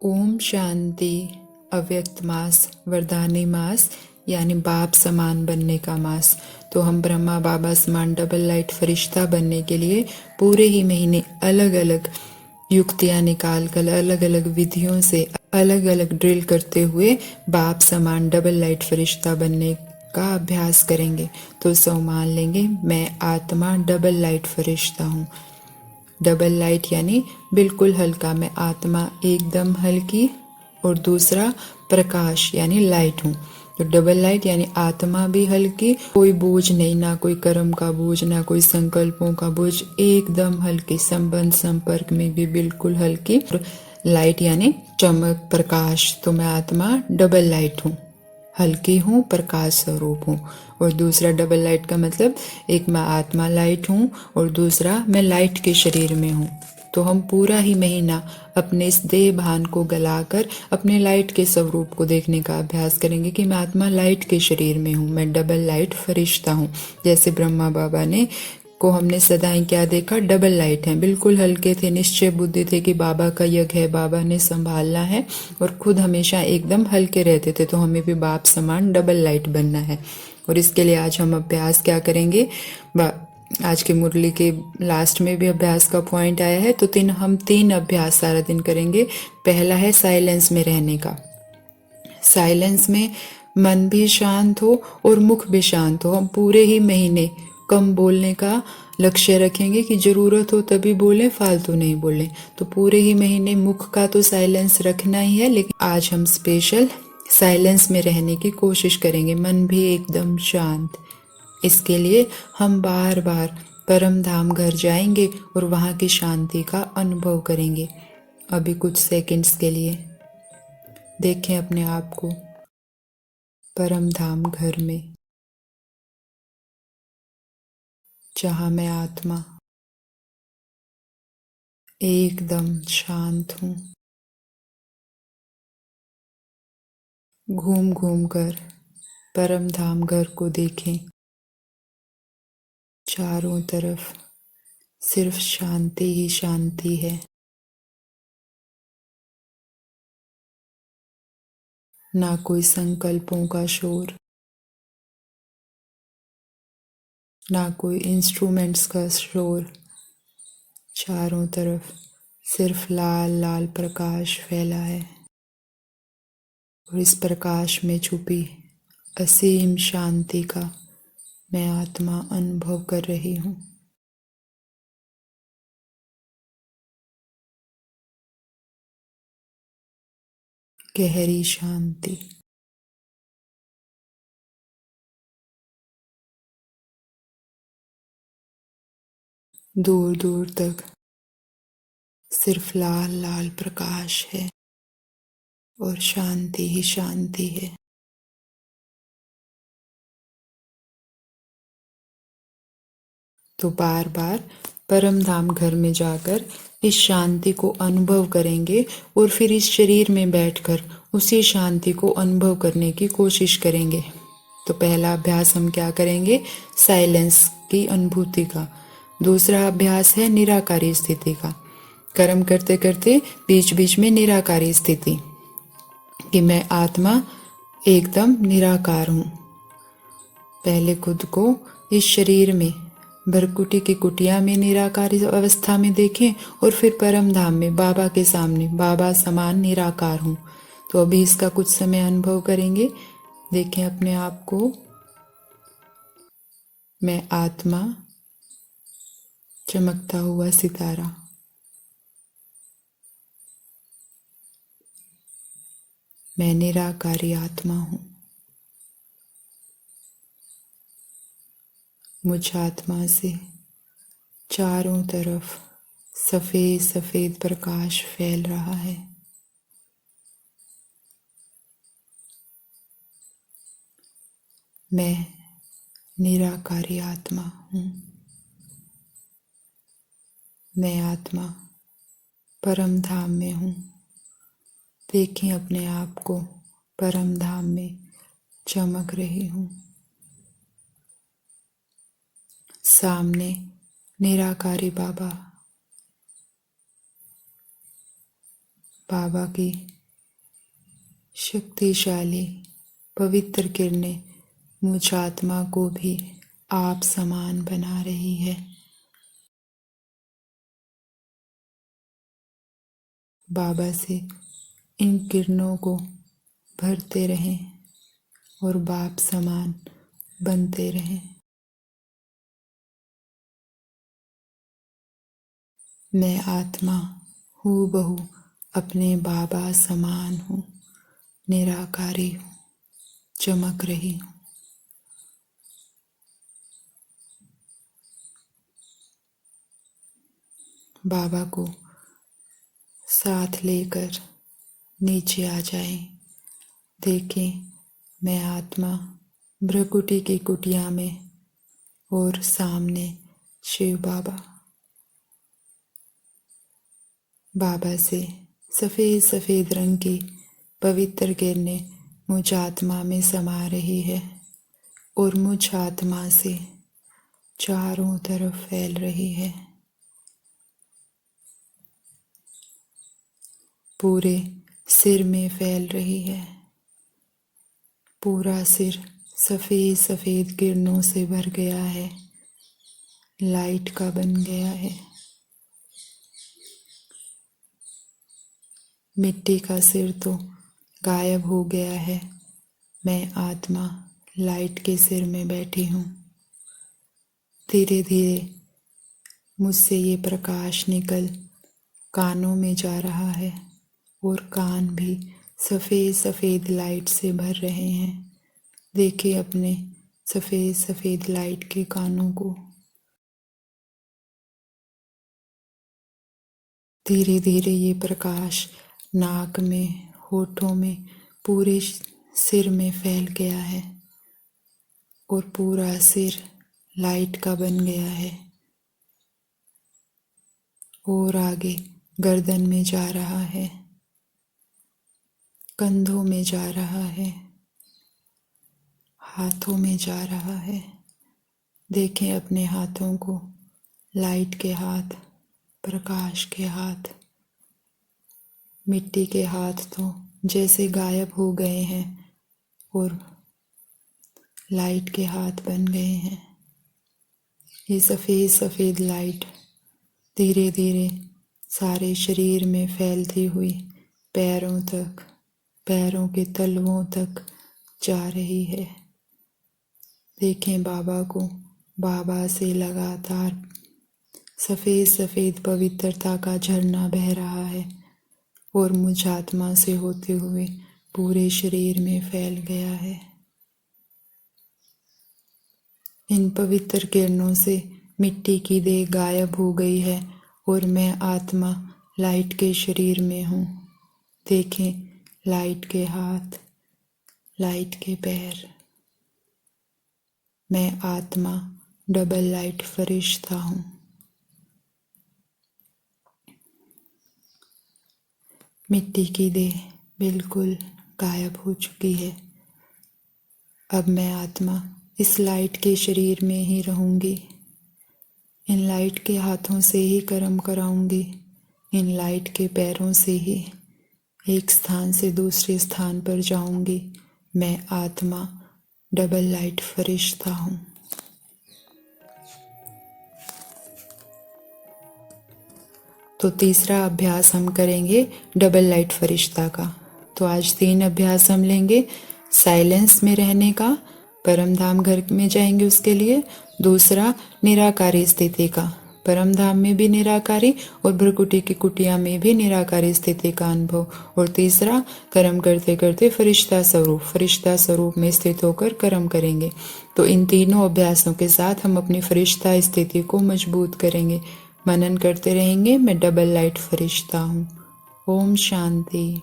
ओम शांति। अव्यक्त मास वरदानी मास यानी बाप समान बनने का मास। तो हम ब्रह्मा बाबा समान डबल लाइट फरिश्ता बनने के लिए पूरे ही महीने अलग अलग युक्तियां निकाल कर अलग अलग विधियों से अलग अलग ड्रिल करते हुए बाप समान डबल लाइट फरिश्ता बनने का अभ्यास करेंगे। तो सो मान लेंगे मैं आत्मा डबल लाइट फरिश्ता हूँ। डबल लाइट यानी बिल्कुल हल्का, मैं आत्मा एकदम हल्की, और दूसरा प्रकाश यानी लाइट हूँ। तो डबल लाइट यानी आत्मा भी हल्की, कोई बोझ नहीं, ना कोई कर्म का बोझ, ना कोई संकल्पों का बोझ, एकदम हल्की, संबंध संपर्क में भी बिल्कुल हल्की। लाइट यानी चमक प्रकाश। तो मैं आत्मा डबल लाइट हूँ, हल्की हूँ, प्रकाश स्वरूप हूँ। और दूसरा डबल लाइट का मतलब एक मैं आत्मा लाइट हूँ और दूसरा मैं लाइट के शरीर में हूँ। तो हम पूरा ही महीना अपने इस देह भान को गलाकर अपने लाइट के स्वरूप को देखने का अभ्यास करेंगे कि मैं आत्मा लाइट के शरीर में हूँ, मैं डबल लाइट फरिश्ता हूँ। जैसे ब्रह्मा बाबा ने को हमने सदा ही क्या देखा, डबल लाइट है, बिल्कुल हल्के थे, निश्चय बुद्धि थे कि बाबा का यज्ञ है, बाबा ने संभालना है, और खुद हमेशा एकदम हल्के रहते थे। तो हमें भी बाप समान डबल लाइट बनना है। और इसके लिए आज हम अभ्यास क्या करेंगे, आज की मुरली के लास्ट में भी अभ्यास का पॉइंट आया है। तो हम तीन अभ्यास सारा दिन करेंगे। पहला है साइलेंस में रहने का। साइलेंस में मन भी शांत हो और मुख भी शांत हो। हम पूरे ही महीने कम बोलने का लक्ष्य रखेंगे कि जरूरत हो तभी बोलें, फालतू नहीं बोलें। तो पूरे ही महीने मुख का तो साइलेंस रखना ही है, लेकिन आज हम स्पेशल साइलेंस में रहने की कोशिश करेंगे, मन भी एकदम शांत। इसके लिए हम बार बार परम धाम घर जाएंगे और वहाँ की शांति का अनुभव करेंगे। अभी कुछ सेकंड्स के लिए देखें अपने आप को परम धाम घर में, जहाँ मैं आत्मा एकदम शांत हूँ। घूम घूम कर परम धाम घर को देखें। चारों तरफ सिर्फ शांति ही शांति है, ना कोई संकल्पों का शोर, ना कोई इंस्ट्रूमेंट्स का शोर। चारों तरफ सिर्फ लाल लाल प्रकाश फैला है, और इस प्रकाश में छुपी असीम शांति का मैं आत्मा अनुभव कर रही हूँ। गहरी शांति। दूर दूर तक सिर्फ लाल लाल प्रकाश है और शांति ही शांति है। तो बार बार परम धाम घर में जाकर इस शांति को अनुभव करेंगे और फिर इस शरीर में बैठकर उसी शांति को अनुभव करने की कोशिश करेंगे। तो पहला अभ्यास हम क्या करेंगे, साइलेंस की अनुभूति का। दूसरा अभ्यास है निराकारी स्थिति का। कर्म करते करते बीच बीच में निराकारी स्थिति, कि मैं आत्मा एकदम निराकार हूँ। पहले खुद को इस शरीर में भरकुटी की कुटिया में निराकार अवस्था में देखें और फिर परम धाम में बाबा के सामने बाबा समान निराकार हूँ। तो अभी इसका कुछ समय अनुभव करेंगे। देखें अपने आप को, मैं आत्मा चमकता हुआ सितारा, मैं निराकारी आत्मा हूँ। मुझ आत्मा से चारों तरफ सफेद सफेद प्रकाश फैल रहा है। मैं निराकारी आत्मा हूँ। मैं आत्मा परम धाम में हूँ। देखें अपने आप को परम धाम में चमक रही हूँ। सामने निराकारी बाबा, बाबा की शक्तिशाली पवित्र किरणें मुझ आत्मा को भी आप समान बना रही है। बाबा से इन किरणों को भरते रहें और बाप समान बनते रहें। मैं आत्मा हूबहू अपने बाबा समान हूँ, निराकारी हूँ, चमक रही हूँ। बाबा को साथ लेकर नीचे आ जाएं। देखें मैं आत्मा भ्रकुटी की कुटिया में और सामने शिव बाबा। बाबा से सफ़ेद सफ़ेद रंग की पवित्र किरणें मुझ आत्मा में समा रही है और मुझ आत्मा से चारों तरफ फैल रही है। पूरे सिर में फैल रही है। पूरा सिर सफ़ेद सफ़ेद किरणों से भर गया है, लाइट का बन गया है। मिट्टी का सिर तो गायब हो गया है। मैं आत्मा लाइट के सिर में बैठी हूँ। धीरे धीरे मुझसे ये प्रकाश निकल कानों में जा रहा है और कान भी सफ़ेद सफ़ेद लाइट से भर रहे हैं। देखिए अपने सफ़ेद सफ़ेद लाइट के कानों को। धीरे धीरे ये प्रकाश नाक में, होठों में, पूरे सिर में फैल गया है और पूरा सिर लाइट का बन गया है और आगे गर्दन में जा रहा है, कंधों में जा रहा है, हाथों में जा रहा है। देखें अपने हाथों को, लाइट के हाथ, प्रकाश के हाथ। मिट्टी के हाथ तो जैसे गायब हो गए हैं और लाइट के हाथ बन गए हैं। ये सफ़ेद सफ़ेद लाइट धीरे धीरे सारे शरीर में फैलती हुई पैरों तक, पैरों के तलवों तक जा रही है। देखें बाबा को, बाबा से लगातार सफ़ेद सफ़ेद पवित्रता का झरना बह रहा है और मुझ आत्मा से होते हुए पूरे शरीर में फैल गया है। इन पवित्र किरणों से मिट्टी की देह गायब हो गई है और मैं आत्मा लाइट के शरीर में हूँ। देखें लाइट के हाथ, लाइट के पैर। मैं आत्मा डबल लाइट फरिश्ता हूँ। मिट्टी की देह बिल्कुल गायब हो चुकी है। अब मैं आत्मा इस लाइट के शरीर में ही रहूँगी। इन लाइट के हाथों से ही कर्म कराऊंगी। इन लाइट के पैरों से ही एक स्थान से दूसरे स्थान पर जाऊंगी। मैं आत्मा डबल लाइट फरिश्ता हूँ। तो तीसरा अभ्यास हम करेंगे डबल लाइट फरिश्ता का। तो आज 3 अभ्यास हम लेंगे। साइलेंस में रहने का, परम धाम घर में जाएंगे उसके लिए। दूसरा निराकारी स्थिति का, परम धाम में भी निराकारी और भ्रकुटी की कुटिया में भी निराकारी स्थिति का अनुभव। और तीसरा कर्म करते करते फरिश्ता स्वरूप में स्थित होकर कर्म करेंगे। तो इन तीनों अभ्यासों के साथ हम अपनी फरिश्ता स्थिति को मजबूत करेंगे। मनन करते रहेंगे। मैं डबल लाइट फरिश्ता हूँ। ओम शांति।